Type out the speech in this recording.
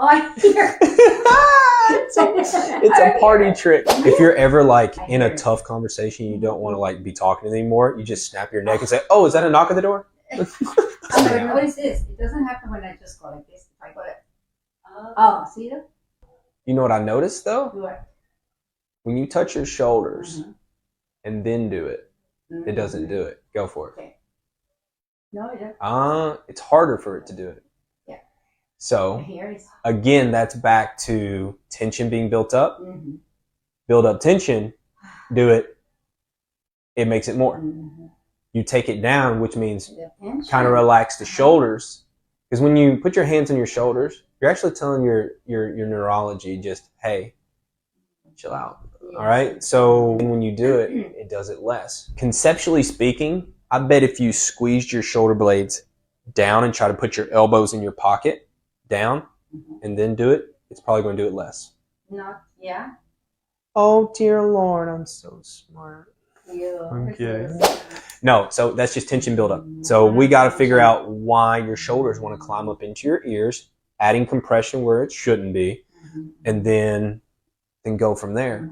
Oh, I hear. It's a party trick. If you're ever like in a tough conversation, you don't want to like be talking anymore, you just snap your neck and say, "Oh, is that a knock at the door?" I'm gonna notice this. It doesn't happen when I just go like this. If I go like, oh, see that? You know what I noticed though? What? When you touch your shoulders and then do it, it doesn't do it. Go for it. Okay. No, it doesn't. It's harder for it to do it. Yeah. So Here it is. again, that's back to tension being built up. Build up tension, do it. It makes it more. You take it down, which means kind of relax the shoulders. Because when you put your hands on your shoulders, you're actually telling your neurology just, hey, chill out. All right. So when you do it, it does it less. Conceptually speaking, I bet if you squeezed your shoulder blades down and try to put your elbows in your pocket down and then do it, it's probably going to do it less. Not, yeah. Oh, dear Lord, I'm so smart. Yeah. Okay. No, so that's just tension buildup. So we got to figure out why your shoulders want to climb up into your ears, adding compression where it shouldn't be, and then go from there.